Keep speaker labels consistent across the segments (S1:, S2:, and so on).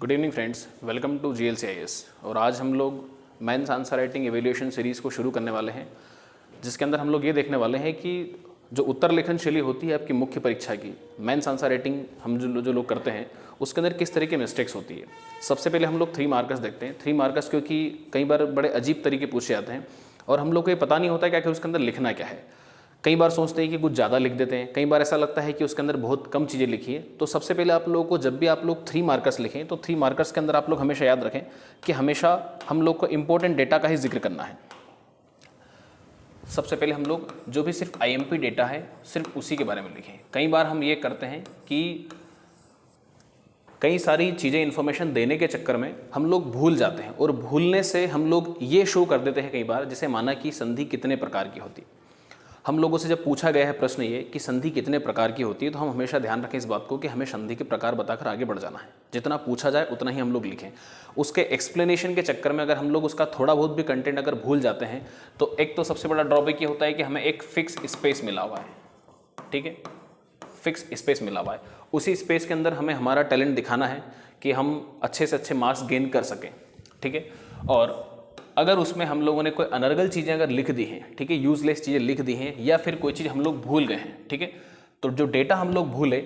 S1: Good evening friends, welcome to GLCIS। और आज हम लोग mains answer writing evaluation series को शुरू करने वाले हैं, जिसके अंदर हम लोग ये देखने वाले हैं कि जो उत्तर लेखन शैली होती है आपकी मुख्य परीक्षा की, मेंस आंसर राइटिंग हम जो लोग करते हैं उसके अंदर किस तरह की मिस्टेक्स होती है। सबसे पहले हम लोग 3 मार्कर्स देखते हैं। 3 मार्कर्स क्योंकि कई बार बड़े अजीब तरीके पूछे जाते हैं और हम लोग को ये पता नहीं होता कि आखिर उसके अंदर लिखना क्या है। कई बार सोचते हैं कि कुछ ज़्यादा लिख देते हैं, कई बार ऐसा लगता है कि उसके अंदर बहुत कम चीज़ें लिखी है। तो सबसे पहले आप लोगों को जब भी आप लोग 3 मार्कर्स लिखें तो 3 मार्कर्स के अंदर आप लोग हमेशा याद रखें कि हमेशा हम लोग को इंपॉर्टेंट डेटा का ही जिक्र करना है। सबसे पहले हम लोग जो भी सिर्फ IMP डेटा है सिर्फ उसी के बारे में लिखें। कई बार हम ये करते हैं कि कई सारी चीज़ें इन्फॉर्मेशन देने के चक्कर में हम लोग भूल जाते हैं और भूलने से हम लोग ये शो कर देते हैं कई बार, जैसे माना कि संधि कितने प्रकार की होती है। हम लोगों से जब पूछा गया है प्रश्न ये कि संधि कितने प्रकार की होती है, तो हम हमेशा ध्यान रखें इस बात को कि हमें संधि के प्रकार बताकर आगे बढ़ जाना है। जितना पूछा जाए उतना ही हम लोग लिखें। उसके एक्सप्लेनेशन के चक्कर में अगर हम लोग उसका थोड़ा बहुत भी कंटेंट अगर भूल जाते हैं तो एक तो सबसे बड़ा ड्रॉबैक ये होता है कि हमें एक फिक्स स्पेस मिला हुआ है, ठीक है, फिक्स स्पेस मिला हुआ है। उसी स्पेस के अंदर हमें हमारा टैलेंट दिखाना है कि हम अच्छे से अच्छे मार्क्स गेन कर सकें, ठीक है। और अगर उसमें हम लोगों ने कोई अनर्गल चीज़ें अगर लिख दी हैं, ठीक है, यूजलेस चीज़ें लिख दी हैं, या फिर कोई चीज़ हम लोग भूल गए हैं, ठीक है, तो जो डेटा हम लोग भूले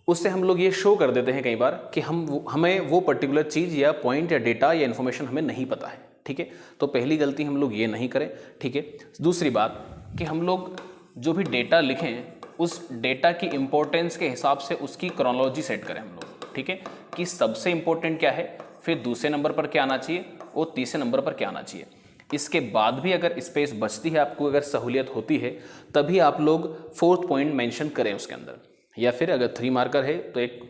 S1: उससे हम लोग ये शो कर देते हैं कई बार कि हमें वो पर्टिकुलर चीज़ या पॉइंट या डेटा या इन्फॉर्मेशन हमें नहीं पता है, ठीक है। तो पहली गलती हम लोग ये नहीं करें, ठीक है। दूसरी बात कि हम लोग जो भी डेटा लिखें उस डेटा की इंपॉर्टेंस के हिसाब से उसकी क्रोनोलॉजी सेट करें हम लोग, ठीक है, कि सबसे इंपॉर्टेंट क्या है, फिर दूसरे नंबर पर क्या आना चाहिए और तीसरे नंबर पर क्या आना चाहिए। इसके बाद भी अगर स्पेस बचती है, आपको अगर सहूलियत होती है, तभी आप लोग 4th पॉइंट मेंशन करें उसके अंदर। या फिर अगर 3 मार्कर है तो एक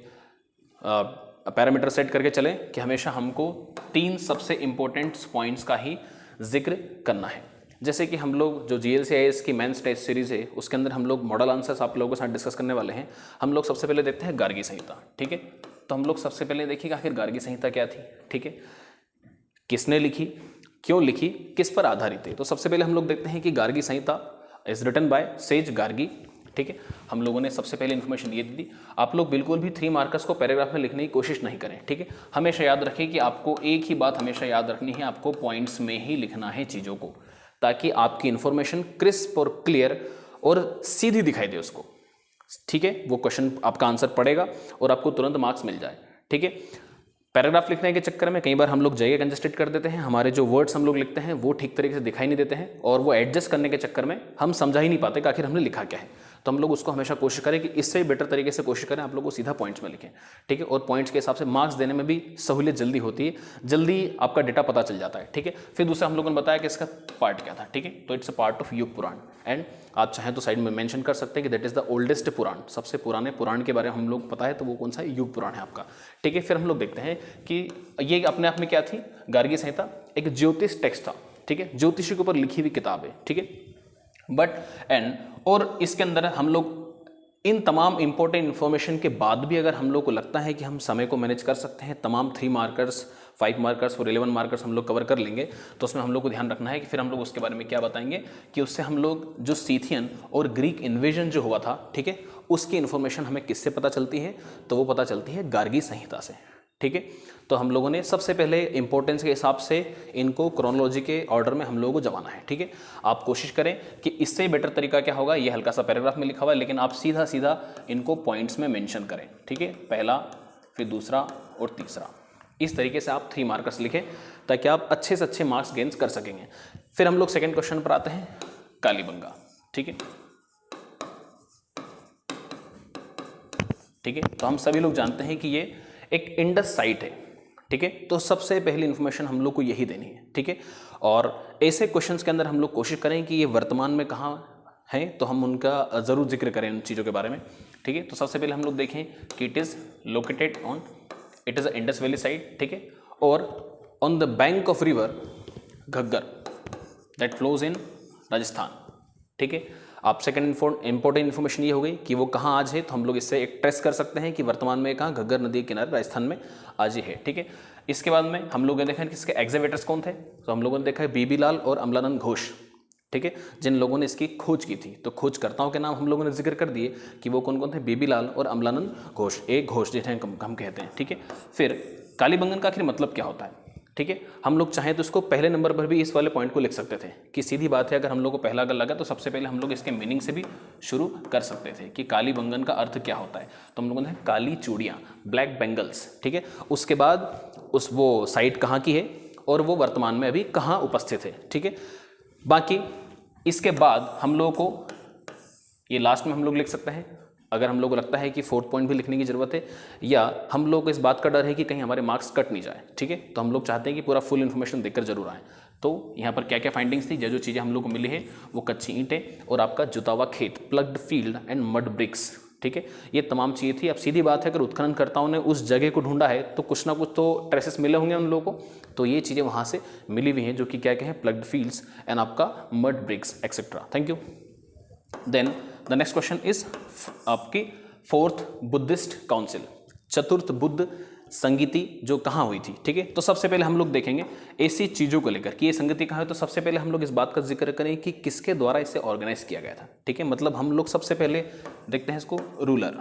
S1: पैरामीटर सेट करके चलें कि हमेशा हमको 3 सबसे इंपॉर्टेंट पॉइंट्स का ही जिक्र करना है। जैसे कि हम लोग जो GLCIS की मेंस टेस्ट सीरीज़ है उसके अंदर हम लोग मॉडल आंसर्स आप लोगों के साथ डिस्कस करने वाले हैं। हम लोग सबसे पहले देखते हैं गार्गी संहिता, ठीक है। तो हम लोग सबसे पहले देखिएगा आखिर गार्गी संहिता क्या थी, ठीक है, किसने लिखी, क्यों लिखी, किस पर आधारित है। तो सबसे पहले हम लोग देखते हैं कि Gargi Samhita is written by sage Gargi, ठीक है। हम लोगों ने सबसे पहले इन्फॉर्मेशन ये दी। आप लोग बिल्कुल भी 3 मार्कर्स को पैराग्राफ में लिखने की कोशिश नहीं करें, ठीक है। हमेशा याद रखें कि आपको एक ही बात हमेशा याद रखनी है, आपको पॉइंट्स में ही लिखना है चीज़ों को, ताकि आपकी इन्फॉर्मेशन क्रिस्प और क्लियर और सीधी दिखाई दे उसको, ठीक है। वो क्वेश्चन आपका आंसर पड़ेगा और आपको तुरंत मार्क्स मिल जाए, ठीक है। पैराग्राफ लिखने के चक्कर में कई बार हम लोग जगह कंजस्टेड कर देते हैं, हमारे जो वर्ड्स हम लोग लिखते हैं वो ठीक तरीके से दिखाई नहीं देते हैं, और वो एडजस्ट करने के चक्कर में हम समझा ही नहीं पाते कि आखिर हमने लिखा क्या है। तो हम लोग उसको हमेशा कोशिश करें कि इससे बेटर तरीके से कोशिश करें आप लोग को सीधा पॉइंट्स में लिखें, ठीक है। और पॉइंट्स के हिसाब से मार्क्स देने में भी सहूलियत जल्दी होती है, जल्दी आपका डेटा पता चल जाता है, ठीक है। फिर दूसरा हम लोगों ने बताया कि इसका पार्ट क्या था, ठीक है। तो इट्स अ पार्ट ऑफ युग पुराण, एंड आप चाहें तो साइड में मेंशन कर सकते हैं कि दैट इज द ओल्डेस्ट पुराण, सबसे पुराने पुराण के बारे में हम लोग पता है तो वो कौन सा है, युग पुराण है आपका, ठीक है। फिर हम लोग देखते हैं कि ये अपने आप में क्या थी, गार्गी संहिता एक ज्योतिष टेक्स्ट था, ठीक है, ज्योतिषी के ऊपर लिखी हुई किताब है, ठीक है। बट एंड और इसके अंदर हम लोग इन तमाम इंपॉर्टेंट इन्फॉर्मेशन के बाद भी अगर हम लोग को लगता है कि हम समय को मैनेज कर सकते हैं, तमाम 3 मार्कर्स 5 मार्कर्स और 11 मार्कर्स हम लोग कवर कर लेंगे, तो उसमें हम लोग को ध्यान रखना है कि फिर हम लोग उसके बारे में क्या बताएंगे कि उससे हम लोग जो सीथियन और ग्रीक इन्वेजन जो हुआ था, ठीक है, उसकी इन्फॉर्मेशन हमें किससे पता चलती है, तो वो पता चलती है गार्गी संहिता से, ठीक है। तो हम लोगों ने सबसे पहले इंपॉर्टेंस के हिसाब से इनको क्रोनोलॉजी के ऑर्डर में हम लोगों को जमाना है, ठीक है। आप कोशिश करें कि इससे बेटर तरीका क्या होगा, ये हल्का सा पैराग्राफ में लिखा हुआ है लेकिन आप सीधा सीधा इनको पॉइंट्स में मेंशन करें, ठीक है, पहला फिर दूसरा और तीसरा। इस तरीके से आप 3 मार्कर्स लिखें ताकि आप अच्छे से अच्छे मार्क्स गेन कर सकेंगे। फिर हम लोग सेकेंड क्वेश्चन पर आते हैं, कालीबंगा, ठीक है, ठीक है। तो हम सभी लोग जानते हैं कि ये एक इंडस साइट है, ठीक है। तो सबसे पहली इंफॉर्मेशन हम लोग को यही देनी है, ठीक है। और ऐसे क्वेश्चंस के अंदर हम लोग कोशिश करें कि ये वर्तमान में कहाँ हैं, तो हम उनका ज़रूर जिक्र करें उन चीज़ों के बारे में, ठीक है। तो सबसे पहले हम लोग देखें कि it is located on, it is a Indus valley site, ठीक है, और on the bank of river Ghaggar that flows in Rajasthan, ठीक है। आप सेकंड इंपॉर्टेंट इन्फॉर्मेशन ये हो गई कि वो कहाँ आज है, तो हम लोग इससे एक ट्रेस कर सकते हैं कि वर्तमान में कहाँ, घग्गर नदी के किनारे राजस्थान में आज ही है, ठीक है। इसके बाद में हम लोगों ने देखा कि इसके एग्जीवेटर्स कौन थे, तो हम लोगों ने देखा है बीबी लाल और अमलानंद घोष, ठीक है, जिन लोगों ने इसकी खोज की थी। तो खोजकर्ताओं के नाम हम लोगों ने जिक्र कर दिए कि वो कौन कौन थे, बीबी लाल और अमलानंद घोष, एक घोष जिन्हें हम कहते हैं, ठीक है। फिर कालीबंगन का आखिर मतलब क्या होता है, ठीक है। हम लोग चाहें तो इसको पहले नंबर पर भी इस वाले पॉइंट को लिख सकते थे कि सीधी बात है, अगर हम लोग को पहला अगर लगा तो सबसे पहले हम लोग इसके मीनिंग से भी शुरू कर सकते थे कि कालीबंगन का अर्थ क्या होता है। तो हम लोगों ने काली चूड़ियाँ, ब्लैक बेंगल्स, ठीक है। उसके बाद वो साइट कहाँ की है और वो वर्तमान में अभी कहाँ उपस्थित है, ठीक है। बाकी इसके बाद हम लोगों को ये लास्ट में हम लोग लिख सकते हैं, अगर हम लोग को लगता है कि 4th पॉइंट भी लिखने की ज़रूरत है, या हम लोग को इस बात का डर है कि कहीं हमारे मार्क्स कट नहीं जाए, ठीक है। तो हम लोग चाहते हैं कि पूरा फुल इन्फॉर्मेशन देकर जरूर आए। तो यहाँ पर क्या क्या फाइंडिंग्स थी, जो चीज़ें हम लोग को मिली है वो कच्ची ईंटें और आपका जुता हुआ खेत, plugged field and mud bricks, ठीक है। ये तमाम चीज़ें थी। अब सीधी बात है, अगर उत्खननकर्ताओं ने उस जगह को ढूंढा है तो कुछ ना कुछ तो ट्रेसेस मिले होंगे उन लोगों को, तो ये चीज़ें वहाँ से मिली हुई हैं, जो कि क्या क्या है, प्लग्ड फील्ड्स एंड आपका mud bricks etcetera. Thank you. Then the next question is आपकी 4th बुद्धिस्ट काउंसिल, चतुर्थ बुद्ध संगीति जो कहाँ हुई थी, ठीक है। तो सबसे पहले हम लोग देखेंगे ऐसी चीज़ों को लेकर कि ये संगति कहाँ है। तो सबसे पहले हम लोग इस बात का जिक्र करें कि किसके द्वारा इसे ऑर्गेनाइज किया गया था, ठीक है। मतलब हम लोग सबसे पहले देखते हैं इसको रूलर,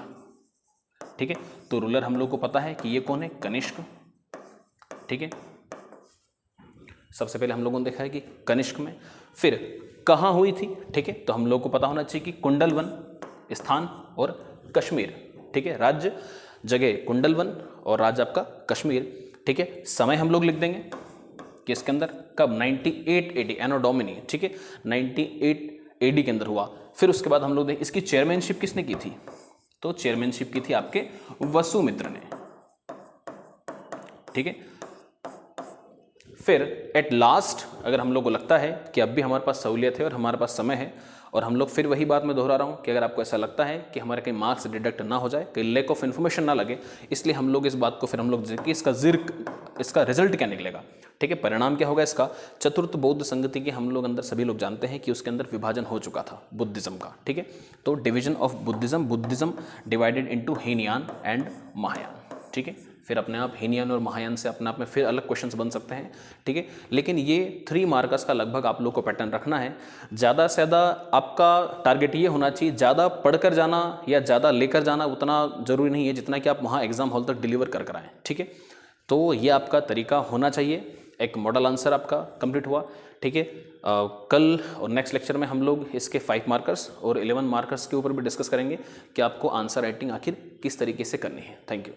S1: ठीक है। तो रूलर हम लोग को पता है कि ये कौन है, कनिष्क, ठीक है। सबसे पहले हम लोगों ने देखा है कि कनिष्क में, फिर कहाँ हुई थी, ठीक है। तो हम लोग को पता होना चाहिए कि कुंडलवन स्थान और कश्मीर, ठीक है। राज्य जगह कुंडलवन और राज्य आपका कश्मीर, ठीक है। समय हम लोग लिख देंगे कि इसके अंदर कब, 98 AD एनो डोमिनी, ठीक है, 98 AD के अंदर हुआ। फिर उसके बाद हम लोग देखें इसकी चेयरमैनशिप किसने की थी, तो चेयरमैनशिप की थी आपके वसुमित्र ने, ठीक है। फिर एट लास्ट अगर हम लोग को लगता है कि अब भी हमारे पास सहूलियत है और हमारे पास समय है, और हम लोग फिर वही बात मैं दोहरा रहा हूँ कि अगर आपको ऐसा लगता है कि हमारे कहीं मार्क्स डिडक्ट ना हो जाए, कहीं लैक ऑफ इन्फॉर्मेशन ना लगे, इसलिए हम लोग इस बात को फिर हम लोग कि इसका रिजल्ट क्या निकलेगा, ठीक है, परिणाम क्या होगा इसका। चतुर्थ बौद्ध संगति के हम लोग अंदर सभी लोग जानते हैं कि उसके अंदर विभाजन हो चुका था बुद्धिज्म का, ठीक है। तो division of Buddhism divided into Hinayana and Mahayana, ठीक है। फिर अपने आप हीनयान और महायान से अपने आप में फिर अलग क्वेश्चंस बन सकते हैं, ठीक है। लेकिन ये 3 मार्कर्स का लगभग आप लोग को पैटर्न रखना है। ज़्यादा से ज़्यादा आपका टारगेट ये होना चाहिए, ज़्यादा पढ़कर जाना या ज़्यादा लेकर जाना उतना ज़रूरी नहीं है जितना कि आप वहाँ एग्जाम हॉल तक डिलीवर कर आएँ, ठीक है। तो ये आपका तरीका होना चाहिए। एक मॉडल आंसर आपका कंप्लीट हुआ, ठीक है। कल और नेक्स्ट लेक्चर में हम लोग इसके 5 मार्कर्स और 11 मार्कर्स के ऊपर भी डिस्कस करेंगे कि आपको आंसर राइटिंग आखिर किस तरीके से करनी है। Thank you.